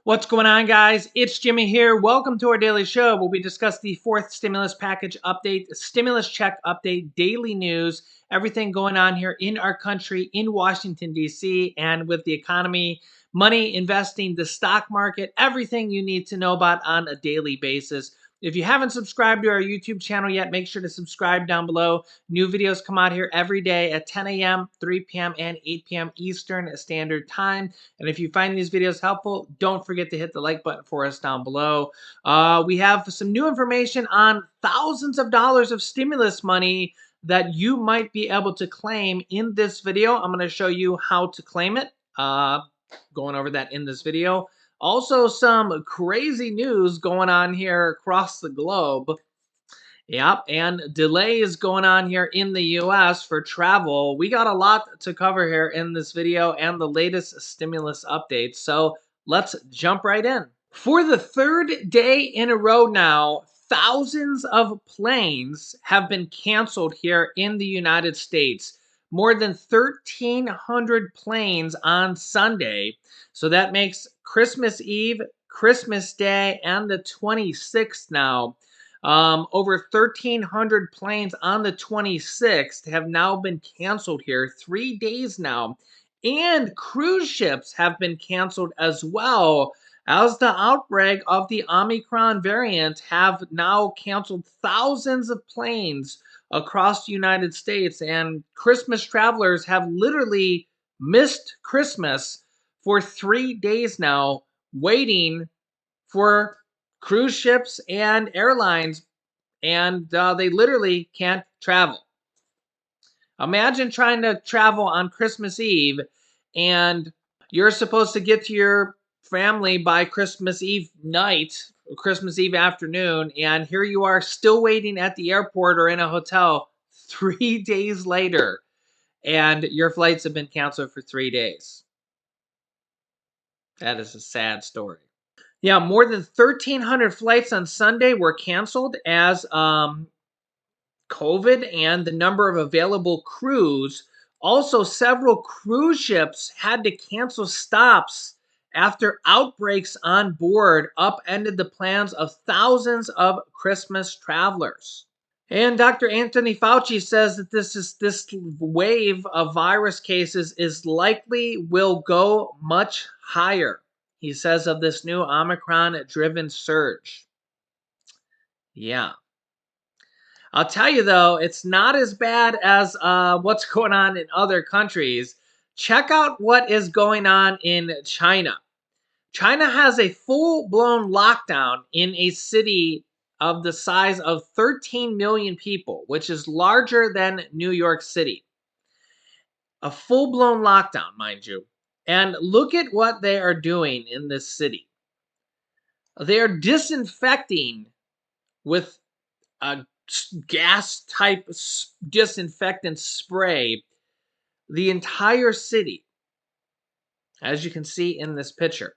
What's going on, guys? It's Jimmy here. Welcome to our daily show where we discuss the fourth stimulus package update, stimulus check update, daily news, everything going on here in our country, in Washington, D.C., and with the economy, money, investing, the stock market, everything you need to know about on a daily basis. If you haven't subscribed to our YouTube channel yet, make sure to subscribe down below. New videos come out here every day at 10 a.m., 3 p.m., and 8 p.m. Eastern Standard Time. And if you find these videos helpful, don't forget to hit the like button for us down below. We have some new information on thousands of dollars of stimulus money that you might be able to claim in this video. I'm going to show you how to claim it. Going over that in this video. Also, some crazy news going on here across the globe. Yep, and delays going on here in the US for travel. We got a lot to cover here in this video and the latest stimulus updates. So let's jump right in. For the third day in a row now, thousands of planes have been canceled here in the United States. More than 1,300 planes on Sunday. So that makes Christmas Eve, Christmas Day, and the 26th now. Over 1,300 planes on the 26th have now been canceled here, 3 days now. And cruise ships have been canceled as well, as the outbreak of the Omicron variant have now canceled thousands of planes across the United States. And Christmas travelers have literally missed Christmas for 3 days now, waiting for cruise ships and airlines, and they literally can't travel. Imagine trying to travel on Christmas Eve, and you're supposed to get to your family by Christmas Eve night, Christmas Eve afternoon, and here you are still waiting at the airport or in a hotel 3 days later, and your flights have been canceled for 3 days. That is a sad story. Yeah, more than 1,300 flights on Sunday were canceled as COVID and the number of available crews. Also, several cruise ships had to cancel stops after outbreaks on board upended the plans of thousands of Christmas travelers. And Dr. Anthony Fauci says that this wave of virus cases is likely will go much higher. He says of this new Omicron-driven surge. Yeah. I'll tell you, though, it's not as bad as what's going on in other countries. Check out what is going on in China. China has a full-blown lockdown in a city of the size of 13 million people, which is larger than New York City. A full-blown lockdown, mind you. And look at what they are doing in this city. They are disinfecting with a gas type disinfectant spray the entire city, as you can see in this picture.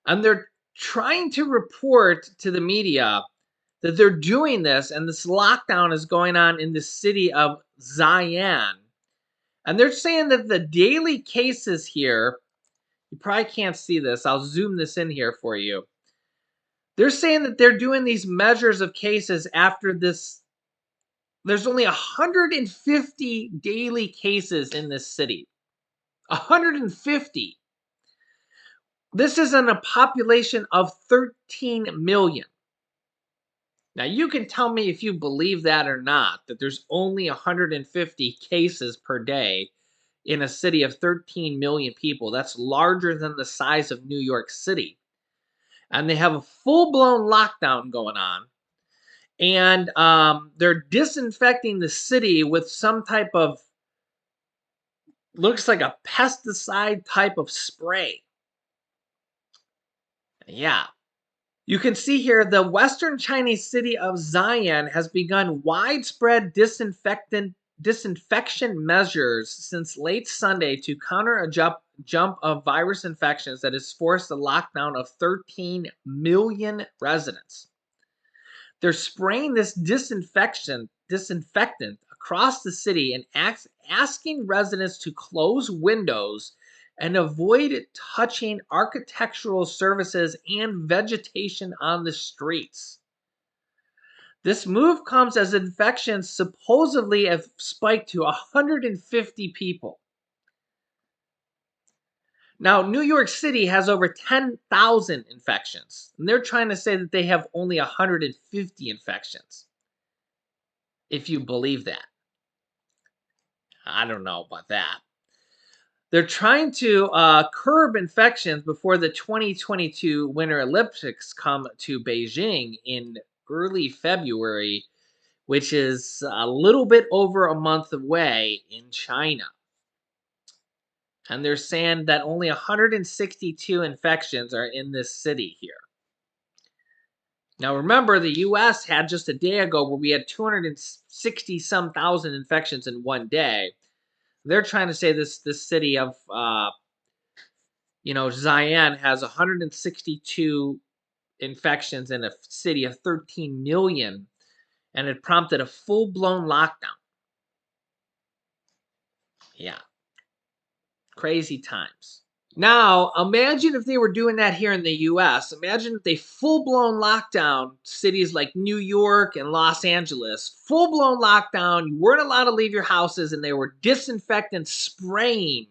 And they're trying to report to the media that they're doing this, and this lockdown is going on in the city of Xi'an. And they're saying that the daily cases here, you probably can't see this, I'll zoom this in here for you. They're saying that they're doing these measures of cases after this. There's only 150 daily cases in this city. 150. This is in a population of 13 million. Now, you can tell me if you believe that or not, that there's only 150 cases per day in a city of 13 million people. That's larger than the size of New York City. And they have a full-blown lockdown going on. And they're disinfecting the city with some type of, looks like a pesticide type of spray. Yeah. You can see here the western Chinese city of Xi'an has begun widespread disinfection measures since late Sunday to counter a jump of virus infections that has forced a lockdown of 13 million residents. They're spraying this disinfectant across the city and asking residents to close windows and avoid touching architectural surfaces and vegetation on the streets. This move comes as infections supposedly have spiked to 150 people. Now, New York City has over 10,000 infections, and they're trying to say that they have only 150 infections, if you believe that. I don't know about that. They're trying to curb infections before the 2022 Winter Olympics come to Beijing in early February, which is a little bit over a month away in China. And they're saying that only 162 infections are in this city here. Now, remember, the US had just a day ago where we had 260 some thousand infections in one day. They're trying to say this city of Xi'an has 162 infections in a city of 13 million, and it prompted a full-blown lockdown. Yeah, crazy times. Now, imagine if they were doing that here in the US. Imagine if they full-blown lockdown cities like New York and Los Angeles. Full-blown lockdown, you weren't allowed to leave your houses, and they were disinfectant spraying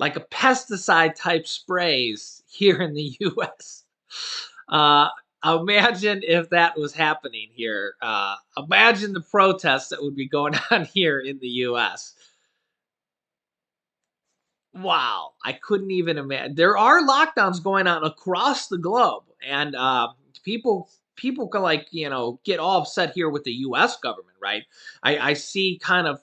like a pesticide type sprays here in the US. Uh, Imagine if that was happening here. Imagine the protests that would be going on here in the US. Wow, I couldn't even imagine. There are lockdowns going on across the globe, and people can get all upset here with the U.S. government, right? I see kind of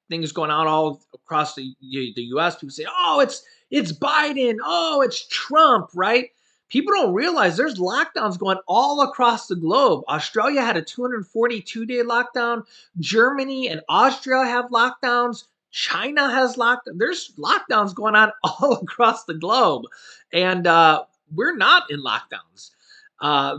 things going on all across the U.S. People say, oh, it's Biden, oh, it's Trump, right? People don't realize there's lockdowns going all across the globe. Australia had a 242-day lockdown. Germany and Austria have lockdowns. China has there's lockdowns going on all across the globe, and we're not in lockdowns.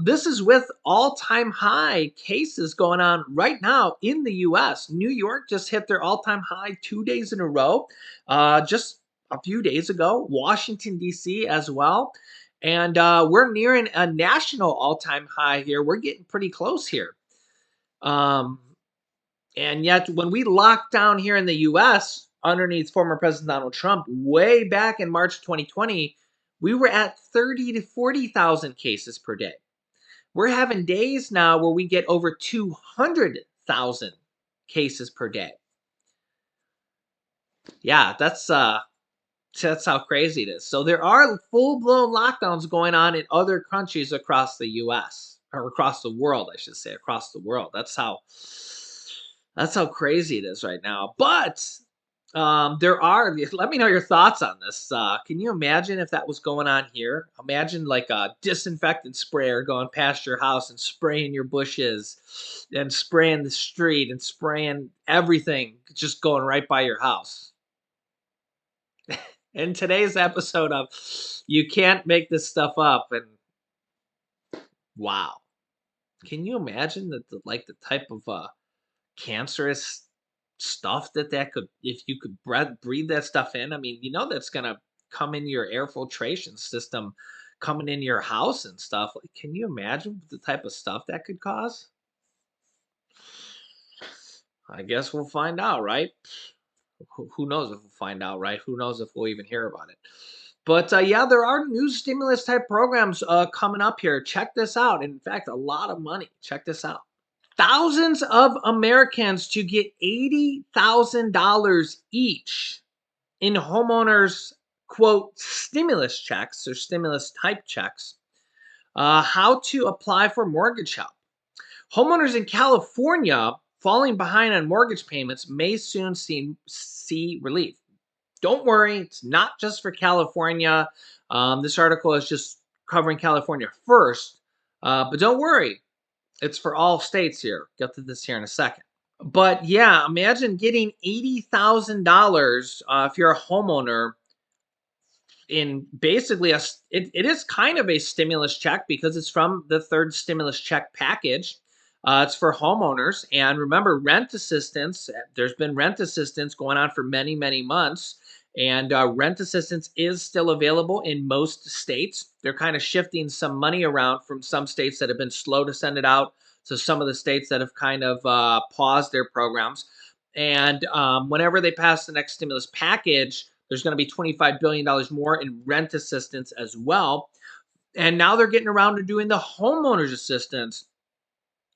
This is with all-time high cases going on right now in the U.S. New York just hit their all-time high 2 days in a row, just a few days ago. Washington, D.C. as well. And we're nearing a national all-time high here. We're getting pretty close here. And yet, when we locked down here in the U.S. underneath former President Donald Trump way back in March 2020, we were at 30 to 40,000 cases per day. We're having days now where we get over 200,000 cases per day. Yeah, that's how crazy it is. So there are full-blown lockdowns going on in other countries across the U.S. or across the world, I should say, across the world. That's how crazy it is right now. But there are. Let me know your thoughts on this. Can you imagine if that was going on here? Imagine like a disinfectant sprayer going past your house and spraying your bushes, and spraying the street and spraying everything, just going right by your house. In today's episode of You Can't Make This Stuff Up, and wow, can you imagine the type of cancerous stuff that could, if you could breathe that stuff in? I mean, that's gonna come in your air filtration system, coming in your house and stuff. Like, can you imagine the type of stuff that could cause? I guess we'll find out, right? Who knows if we'll find out, right? Who knows if we'll even hear about it? But yeah, there are new stimulus type programs coming up here. Check this out. In fact, a lot of money. Check this out. Thousands of Americans to get $80,000 each in homeowners, quote, stimulus checks or stimulus type checks. How to apply for mortgage help. Homeowners in California falling behind on mortgage payments may soon see relief. Don't worry, it's not just for California. This article is just covering California first, but don't worry, it's for all states here. Get to this here in a second. But yeah, imagine getting $80,000 if you're a homeowner in basically it is kind of a stimulus check because it's from the third stimulus check package. It's for homeowners, and remember, rent assistance. There's been rent assistance going on for many months, And rent assistance is still available in most states. They're kind of shifting some money around from some states that have been slow to send it out to some of the states that have kind of paused their programs. And whenever they pass the next stimulus package, there's going to be $25 billion more in rent assistance as well. And now they're getting around to doing the homeowners assistance.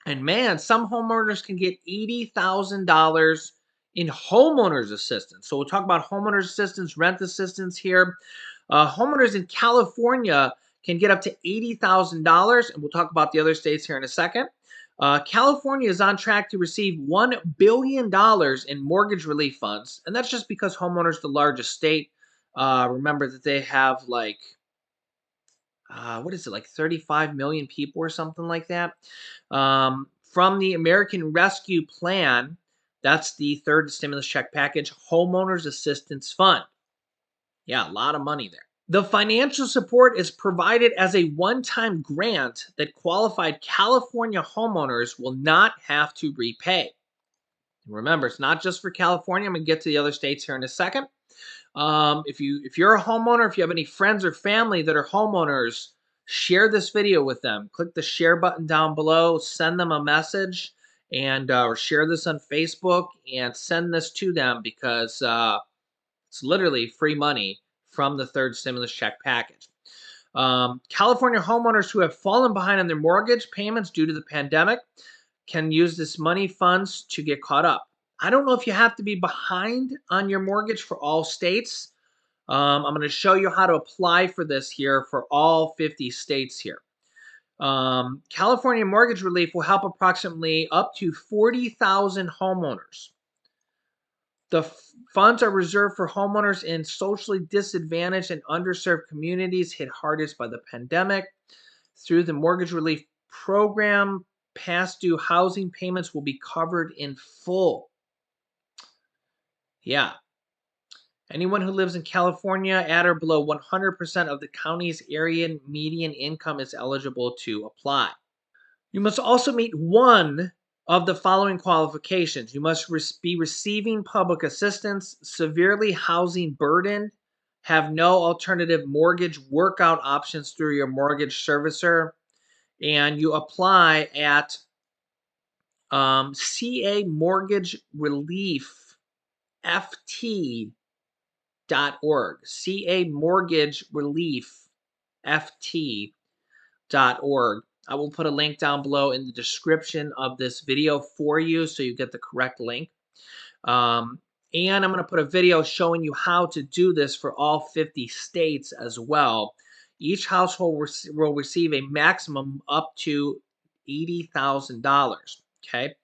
And man, some homeowners can get $80,000 in homeowners assistance. So we'll talk about homeowners assistance, rent assistance here. Homeowners in California can get up to $80,000, and we'll talk about the other states here in a second. California is on track to receive $1 billion in mortgage relief funds, and that's just because homeowners the largest state. Remember that they have like what is it, like 35 million people or something like that. From the American Rescue Plan, that's the third stimulus check package, Homeowners Assistance Fund. Yeah, a lot of money there. The financial support is provided as a one-time grant that qualified California homeowners will not have to repay. Remember, it's not just for California. I'm going to get to the other states here in a second. If you're a homeowner, if you have any friends or family that are homeowners, share this video with them. Click the share button down below, send them a message, and or share this on Facebook and send this to them because it's literally free money from the third stimulus check package. California homeowners who have fallen behind on their mortgage payments due to the pandemic can use this money funds to get caught up. I don't know if you have to be behind on your mortgage for all states. I'm going to show you how to apply for this here for all 50 states here. California mortgage relief will help approximately up to 40,000 homeowners. The funds are reserved for homeowners in socially disadvantaged and underserved communities hit hardest by the pandemic. Through the mortgage relief program, past due housing payments will be covered in full. Yeah. Anyone who lives in California at or below 100% of the county's area median income is eligible to apply. You must also meet one of the following qualifications. You must be receiving public assistance, severely housing burdened, have no alternative mortgage workout options through your mortgage servicer, and you apply at CA Mortgage Relief FT.org. CA Mortgage Relief FT.org. I will put a link down below in the description of this video for you so you get the correct link. And I'm going to put a video showing you how to do this for all 50 states as well. Each household will receive a maximum up to $80,000. Okay.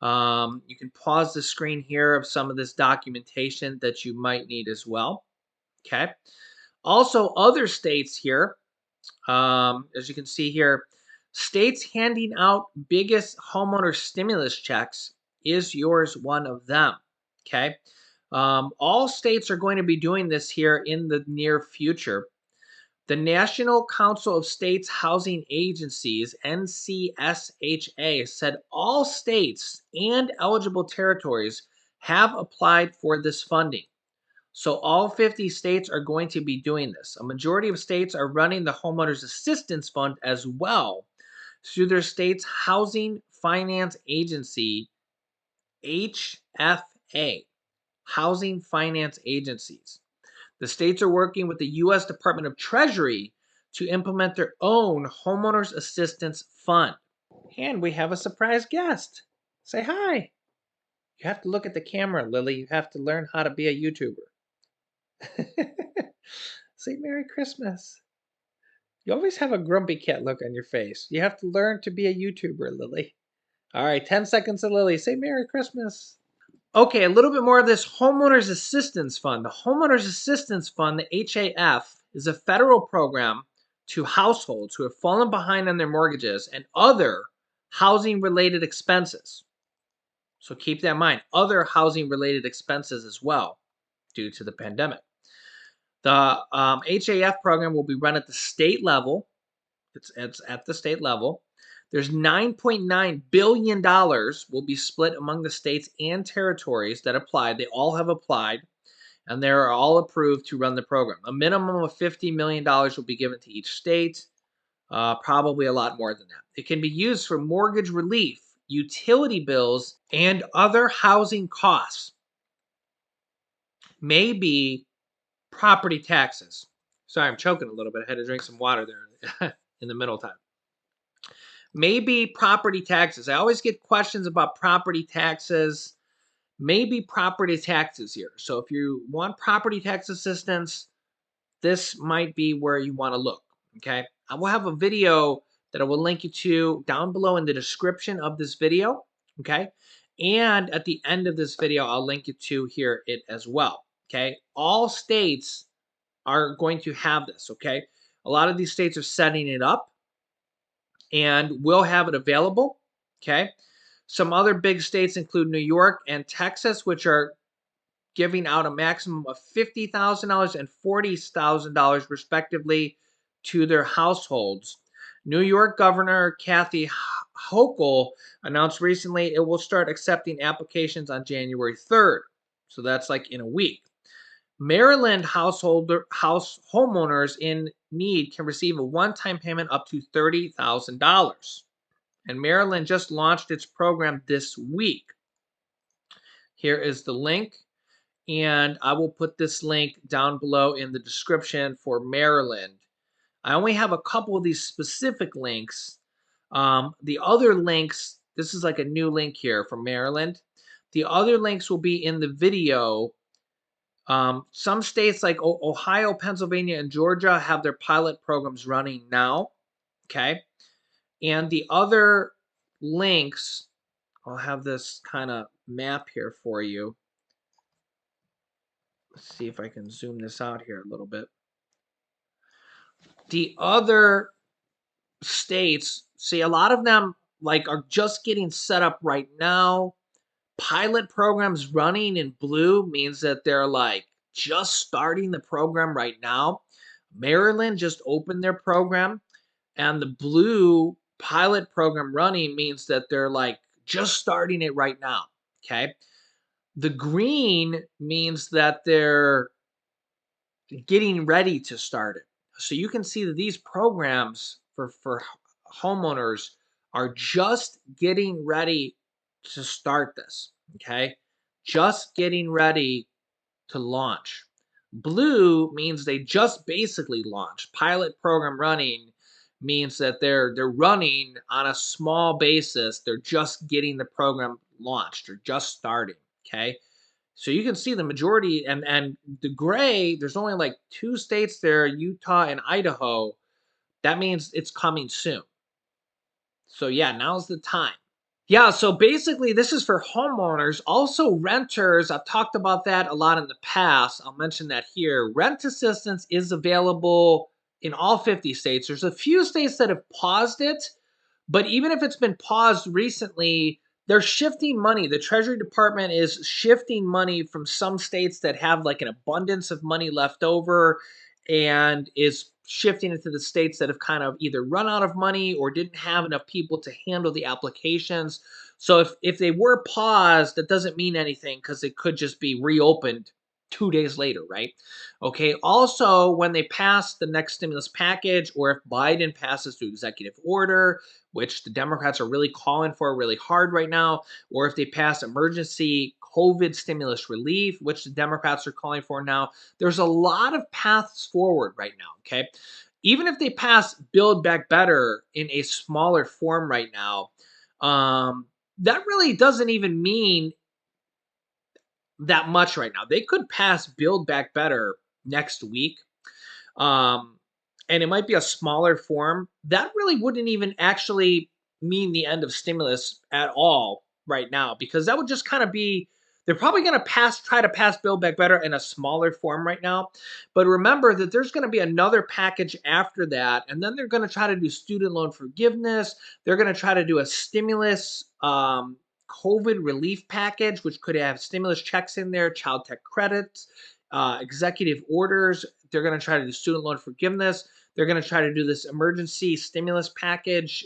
You can pause the screen here of some of this documentation that you might need as well. Okay. Also, other states here, as you can see here, states handing out biggest homeowner stimulus checks is yours one of them. Okay. All states are going to be doing this here in the near future. The National Council of States Housing Agencies, NCSHA, said all states and eligible territories have applied for this funding. So all 50 states are going to be doing this. A majority of states are running the Homeowners Assistance Fund as well through their state's Housing Finance Agency, HFA, Housing Finance Agencies. The states are working with the U.S. Department of Treasury to implement their own Homeowners Assistance Fund. And we have a surprise guest. Say hi. You have to look at the camera, Lily. You have to learn how to be a YouTuber. Say Merry Christmas. You always have a grumpy cat look on your face. You have to learn to be a YouTuber, Lily. All right, 10 seconds of Lily. Say Merry Christmas. Okay, a little bit more of this Homeowners Assistance Fund. The Homeowners Assistance Fund, the HAF, is a federal program to households who have fallen behind on their mortgages and other housing-related expenses. So keep that in mind. Other housing-related expenses as well due to the pandemic. The HAF program will be run at the state level. It's at the state level. There's $9.9 billion will be split among the states and territories that applied. They all have applied. and they're all approved to run the program. A minimum of $50 million will be given to each state, probably a lot more than that. It can be used for mortgage relief, utility bills, and other housing costs. Maybe property taxes. Sorry, I'm choking a little bit. I had to drink some water there in the middle time. Maybe property taxes. I always get questions about property taxes. Maybe property taxes here. So if you want property tax assistance, this might be where you want to look. Okay. I will have a video that I will link you to down below in the description of this video. Okay. And at the end of this video, I'll link you to here it as well. Okay. All states are going to have this. Okay. A lot of these states are setting it up and will have it available. Okay. Some other big states include New York and Texas, which are giving out a maximum of $50,000 and $40,000 respectively to their households. New York Governor Kathy Hochul announced recently it will start accepting applications on January 3rd. So that's like in a week. Maryland homeowners in need can receive a one-time payment up to $30,000. And Maryland just launched its program this week. Here is the link. And I will put this link down below in the description for Maryland. I only have a couple of these specific links. The other links, this is like a new link here for Maryland. The other links will be in the video. Some states like Ohio, Pennsylvania, and Georgia have their pilot programs running now. Okay. And the other links, I'll have this kind of map here for you. Let's see if I can zoom this out here a little bit. The other states, see, a lot of them like are just getting set up right now. Pilot programs running in blue means that they're like just starting the program right now. Maryland just opened their program, and the blue pilot program running means that they're like just starting it right now. Okay. The green means that they're getting ready to start it. So you can see that these programs for homeowners are just getting ready to start this. Okay. Just getting ready to launch. Blue means they just basically launched. Pilot program running means that they're running on a small basis. They're just getting the program launched. They're just starting. Okay. So you can see the majority, and the gray, there's only like 2 states there, Utah and Idaho. That means it's coming soon. So yeah, now's the time. Yeah, so basically this is for homeowners, also renters. I've talked about that a lot in the past. I'll mention that here. Rent assistance is available in all 50 states. There's a few states that have paused it, but even if it's been paused recently, they're shifting money. The Treasury Department is shifting money from some states that have like an abundance of money left over and is shifting it to the states that have kind of either run out of money or didn't have enough people to handle the applications. So if they were paused, that doesn't mean anything because it could just be reopened 2 days later, right? Okay. Also, when they pass the next stimulus package, or if Biden passes through executive order, which the Democrats are really calling for really hard right now, or if they pass emergency COVID stimulus relief, which the Democrats are calling for now, there's a lot of paths forward right now. Okay. Even if they pass Build Back Better in a smaller form right now, that really doesn't even mean that much right now. They could pass Build Back Better next week. Um, and it might be a smaller form. That really wouldn't even actually mean the end of stimulus at all right now, because that would just kind of be, they're probably going to try to pass Build Back Better in a smaller form right now. But remember that there's going to be another package after that. And then they're going to try to do student loan forgiveness. They're going to try to do a stimulus, COVID relief package, which could have stimulus checks in there, child tech credits, executive orders. They're going to try to do student loan forgiveness. They're going to try to do this emergency stimulus package,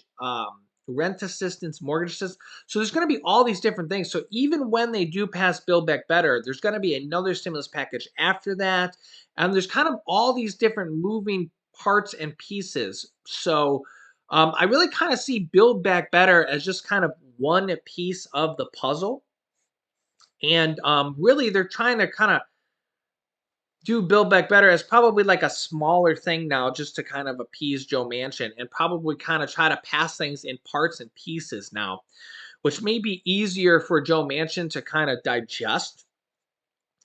rent assistance, mortgage assistance. So there's going to be all these different things. So even when they do pass Build Back Better, there's going to be another stimulus package after that. And there's kind of all these different moving parts and pieces. So I really kind of see Build Back Better as just kind of one piece of the puzzle. And really, they're trying to kind of do Build Back Better as probably like a smaller thing now, just to kind of appease Joe Manchin and probably kind of try to pass things in parts and pieces now, which may be easier for Joe Manchin to kind of digest,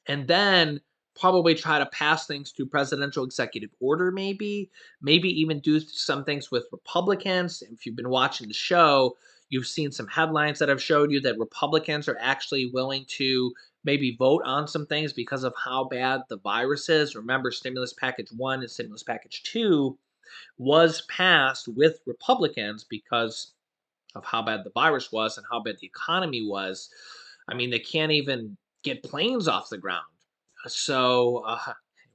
and then probably try to pass things through presidential executive order, maybe even do some things with Republicans. If you've been watching the show, you've seen some headlines that have showed you that Republicans are actually willing to maybe vote on some things because of how bad the virus is. Remember, stimulus package 1 and stimulus package 2 was passed with Republicans because of how bad the virus was and how bad the economy was. I mean, they can't even get planes off the ground. So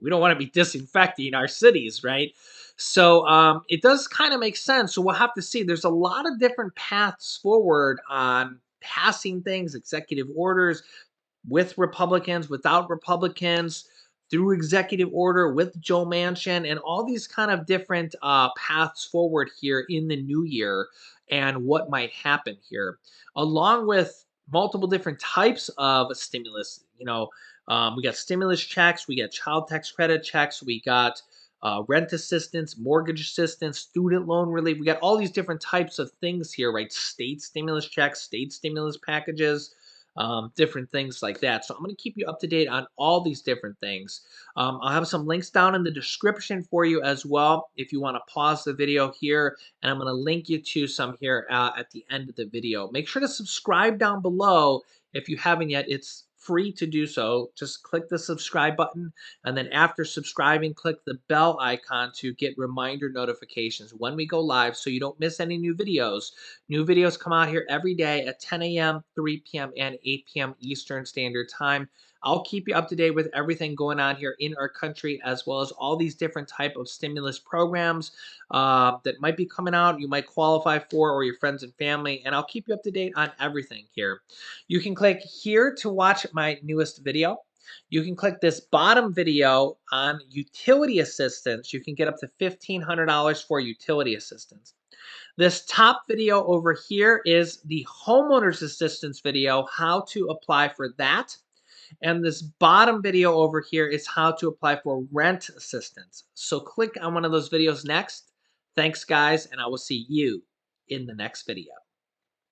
we don't want to be disinfecting our cities, right? So it does kind of make sense. So we'll have to see. There's a lot of different paths forward on passing things, executive orders, with Republicans, without Republicans, through executive order with Joe Manchin, and all these kind of different paths forward here in the new year and what might happen here, along with multiple different types of stimulus. We got stimulus checks, we got child tax credit checks, we got rent assistance, mortgage assistance, student loan relief. We got all these different types of things here, right? State stimulus checks, state stimulus packages, different things like that. So I'm going to keep you up to date on all these different things. I'll have some links down in the description for you as well if you want to pause the video here, and I'm going to link you to some here at the end of the video. Make sure to subscribe down below if you haven't yet. It's free to do so. Just click the subscribe button, and then after subscribing, click the bell icon to get reminder notifications when we go live so you don't miss any new videos. New videos come out here every day at 10 a.m., 3 p.m., and 8 p.m. Eastern Standard Time. I'll keep you up to date with everything going on here in our country, as well as all these different type of stimulus programs that might be coming out, you might qualify for, or your friends and family, and I'll keep you up to date on everything here. You can click here to watch my newest video. You can click this bottom video on utility assistance. You can get up to $1,500 for utility assistance. This top video over here is the homeowners assistance video, how to apply for that. And this bottom video over here is how to apply for rent assistance. So click on one of those videos next. Thanks, guys, and I will see you in the next video.